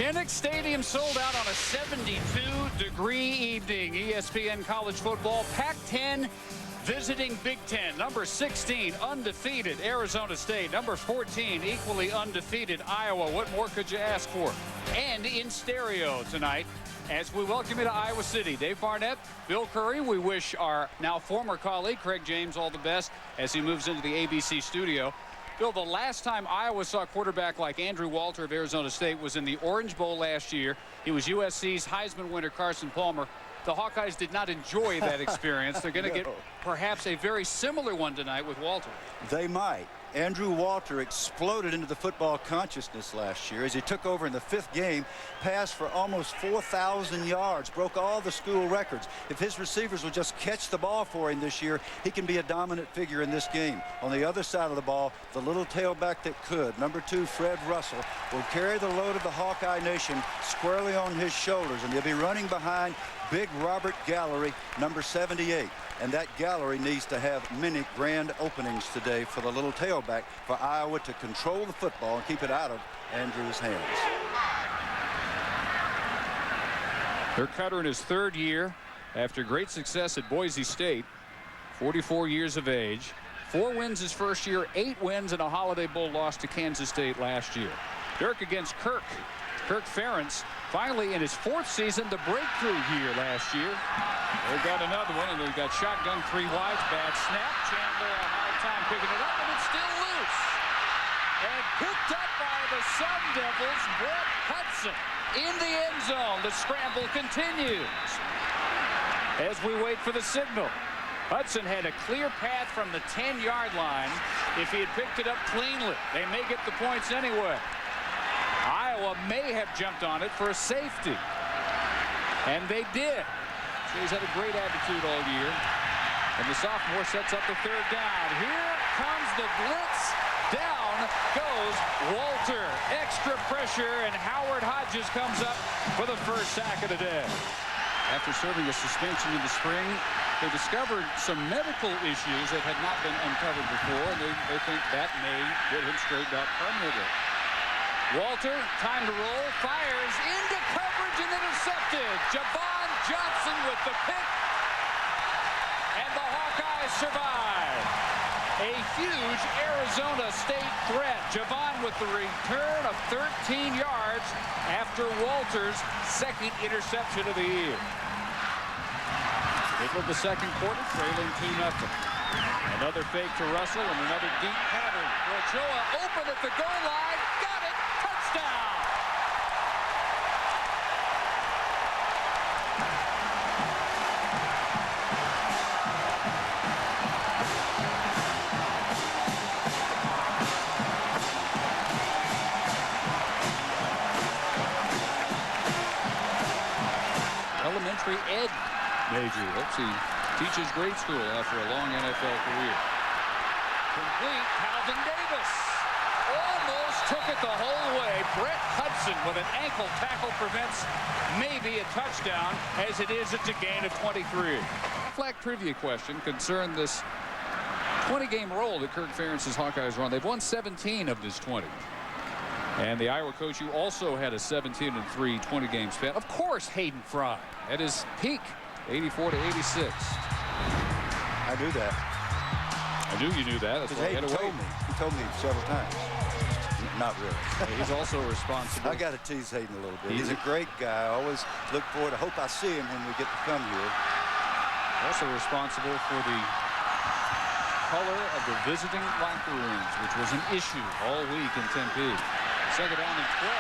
Kinnick Stadium sold out on a 72-degree evening. ESPN College Football, Pac-10 visiting Big Ten. Number 16, undefeated Arizona State. Number 14, equally undefeated Iowa. What more could you ask for? And in stereo tonight, as we welcome you to Iowa City, Dave Barnett, Bill Curry. We wish our now former colleague, Craig James, all the best as he moves into the ABC studio. Bill, the last time Iowa saw a quarterback like Andrew Walter of Arizona State was in the Orange Bowl last year. He was USC's Heisman winner, Carson Palmer. The Hawkeyes did not enjoy that experience. They're going to get perhaps a very similar one tonight with Walter. They might. Andrew Walter exploded into the football consciousness last year as he took over in the 5th game, passed for almost 4,000 yards, broke all the school records. If his receivers will just catch the ball for him this year, he can be a dominant figure in this game. On the other side of the ball, the little tailback that could, number 2, Fred Russell, will carry the load of the Hawkeye Nation squarely on his shoulders, and he'll be running behind big Robert Gallery, number 78. And that Gallery needs to have many grand openings today for the little tailback for Iowa to control the football and keep it out of Andrew's hands. Their cutter in his 3rd year after great success at Boise State, 44 years of age. 4 wins his first year, 8 wins and a Holiday Bowl loss to Kansas State last year. Dirk against Kirk. Kirk Ferentz finally in his 4th season, the breakthrough year last year. They got another one, and they've got shotgun 3 wides. Bad snap. Chandler a hard time picking it up, and it's still loose. And picked up by the Sun Devils, Brett Hudson in the end zone. The scramble continues as we wait for the signal. Hudson had a clear path from the 10-yard line if he had picked it up cleanly. They may get the points anyway. Iowa may have jumped on it for a safety, and they did. So he's had a great attitude all year, and the sophomore sets up the 3rd down. Here comes the blitz. Down goes Walter. Extra pressure, and Howard Hodges comes up for the 1st sack of the day. After serving a suspension in the spring, they discovered some medical issues that had not been uncovered before, and they think that may get him straightened out permanently. Walter, time to roll, fires into coverage and intercepted. Javon Johnson with the pick, and the Hawkeyes survive. A huge Arizona State threat. Javon with the return of 13 yards after Walter's 2nd interception of the year. Middle of the 2nd quarter, trailing 2-0. Another fake to Russell and another deep pattern. Ochoa open at the goal line. Got it. Touchdown. Elementary ed major. Let's see. Teaches grade school after a long NFL career. Complete. Calvin Davis almost took it the whole way. Brett Hudson with an ankle tackle prevents maybe a touchdown. As it is, it's a gain of 23. Flag trivia question concerned this 20-game roll that Kirk Ferentz's Hawkeyes run. They've won 17 of this 20. And the Iowa coach, who also had a 17-3 20-game span. Of course, Hayden Fry at his peak, 84 to 86. I knew that. I knew you knew that. That's why Hayden told me. He told me several times. Not really. He's also responsible. I got to tease Hayden a little bit. He's a great guy. I always look forward. I hope I see him when we get to come here. Also responsible for the color of the visiting locker rooms, which was an issue all week in Tempe. 2nd down and 12.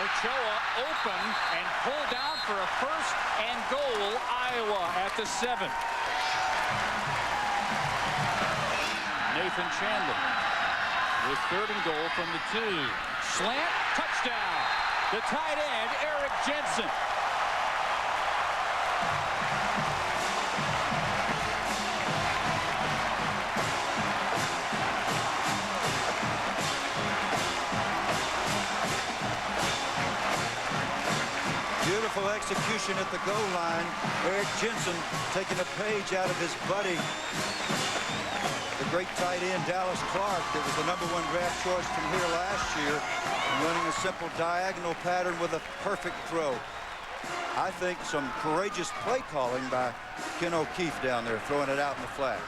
Ochoa open and pulled down for a 1st and goal. Iowa at the 7. Nathan Chandler with 3rd and goal from the 2. Slant, touchdown. The tight end, Eric Jensen. Beautiful execution at the goal line. Eric Jensen taking a page out of his buddy, the great tight end Dallas Clark that was the #1 draft choice from here last year, running a simple diagonal pattern with a perfect throw. I think some courageous play calling by Ken O'Keefe down there, throwing it out in the flat.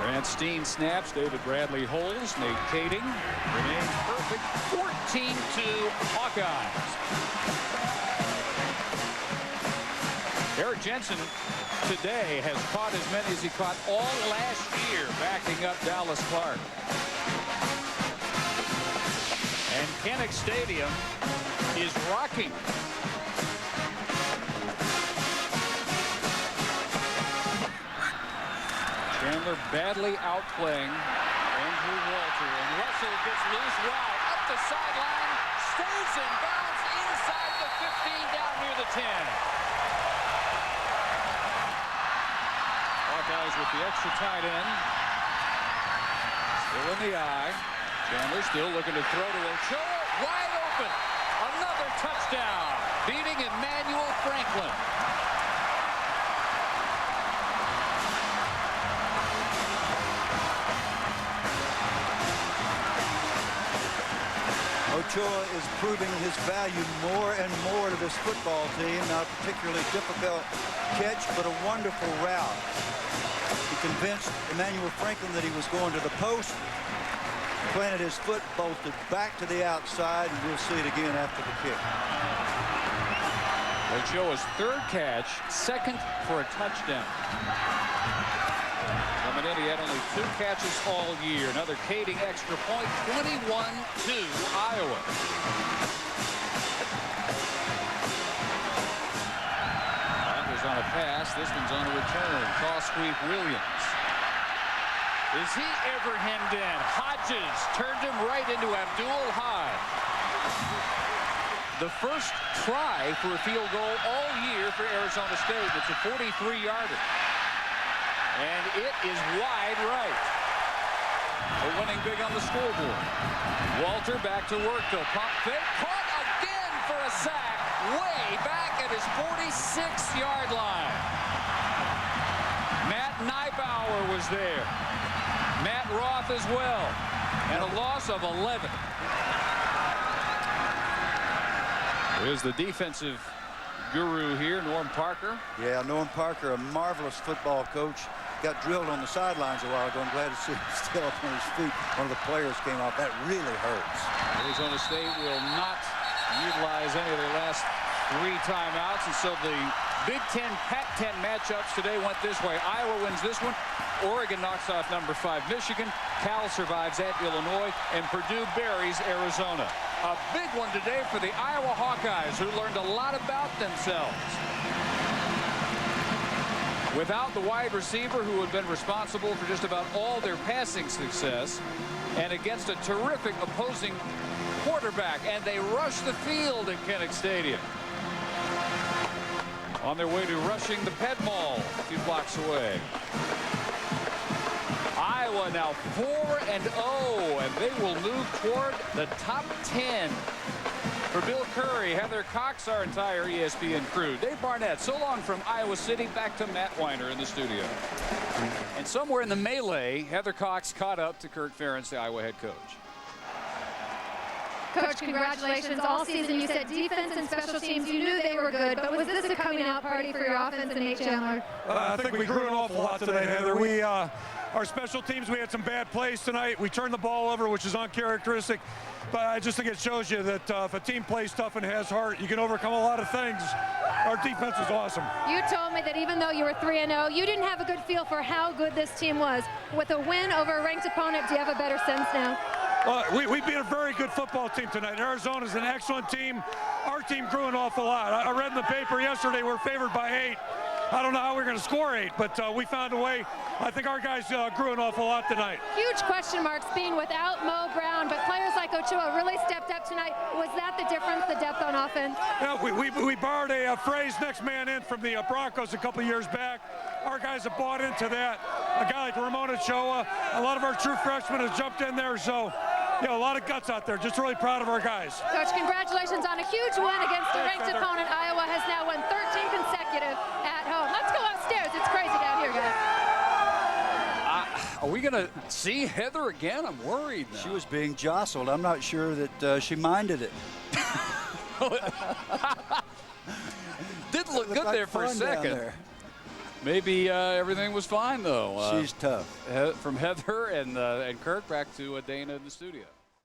Grant Steen snaps. David Bradley holds. Nate Kading remains perfect. 14-2 Hawkeyes. Eric Jensen today has caught as many as he caught all last year, backing up Dallas Clark. And Kinnick Stadium is rocking. Chandler badly outplaying Andrew Walter, and Russell gets loose wide up the sideline, stays in bounds inside the 15 down near the 10. Hawkeyes with the extra tight end. Still in the eye. Chandler still looking to throw to Ochoa. Wide open. Another touchdown. Beating Emmanuel Franklin. Ochoa is proving his value more and more to this football team. Not a particularly difficult catch, but a wonderful route. He convinced Emmanuel Franklin that he was going to the post, planted his foot, bolted back to the outside, and we'll see it again after the kick. Ochoa's third catch, second for a touchdown. Coming in, he had only 2 catches all year. Another Kading extra point, 21-2 Iowa. That was on a pass. This one's on a return. Cross sweep Williams. Is he ever hemmed in? Hodges turned him right into Abdul High. The first try for a field goal all year for Arizona State. It's a 43-yarder. And it is wide right. We're winning big on the scoreboard. Walter back to work though. Pump fake. Caught again for a sack. Way back at his 46-yard line. Matt Neibauer was there. Matt Roth as well. And a loss of 11. There's the defensive guru here, Norm Parker. Yeah, Norm Parker, a marvelous football coach. Got drilled on the sidelines a while ago. I'm glad to see him still up on his feet. One of the players came off. That really hurts. Arizona State will not utilize any of their last 3 timeouts, and so the Big Ten Pac-10 matchups today went this way. Iowa wins this one. Oregon knocks off #5 Michigan. Cal survives at Illinois, and Purdue buries Arizona. A big one today for the Iowa Hawkeyes, who learned a lot about themselves. Without the wide receiver who had been responsible for just about all their passing success, and against a terrific opposing quarterback, and they rush the field at Kinnick Stadium. On their way to rushing the Ped Mall a few blocks away. Iowa now 4-0, and they will move toward the top 10. For Bill Curry, Heather Cox, our entire ESPN crew. Dave Barnett, so long from Iowa City. Back to Matt Weiner in the studio. And somewhere in the melee, Heather Cox caught up to Kirk Ferentz, the Iowa head coach. Coach, congratulations. All season you said defense and special teams, you knew they were good, but was this a coming out party for your offense and Nate Chandler? I think we grew an awful lot today, Heather. Our special teams, we had some bad plays tonight. We turned the ball over, which is uncharacteristic. But I just think it shows you that if a team plays tough and has heart, you can overcome a lot of things. Our defense was awesome. You told me that even though you were 3-0, you didn't have a good feel for how good this team was. With a win over a ranked opponent, do you have a better sense now? We beat a very good football team tonight. Arizona's an excellent team. Our team grew an awful lot. I read in the paper yesterday we're favored by 8. I don't know how we're going to score 8, but we found a way. I think our guys grew an awful lot tonight. Huge question marks being without Mo Brown, but players like Ochoa really stepped up tonight. Was that the difference, the depth on offense? Yeah, we borrowed a phrase, next man in, from the Broncos a couple years back. Our guys have bought into that. A guy like Ramon Ochoa, a lot of our true freshmen have jumped in there, so a lot of guts out there. Just really proud of our guys. Coach, congratulations on a huge win against a ranked opponent. Iowa has now won 13 consecutive at home. Let's go upstairs. It's crazy down here, guys. Are we going to see Heather again? I'm worried now. She was being jostled. I'm not sure that she minded it. Didn't look good like there for a fun down second. there. Maybe everything was fine, though. She's tough. From Heather and Kirk back to Dana in the studio.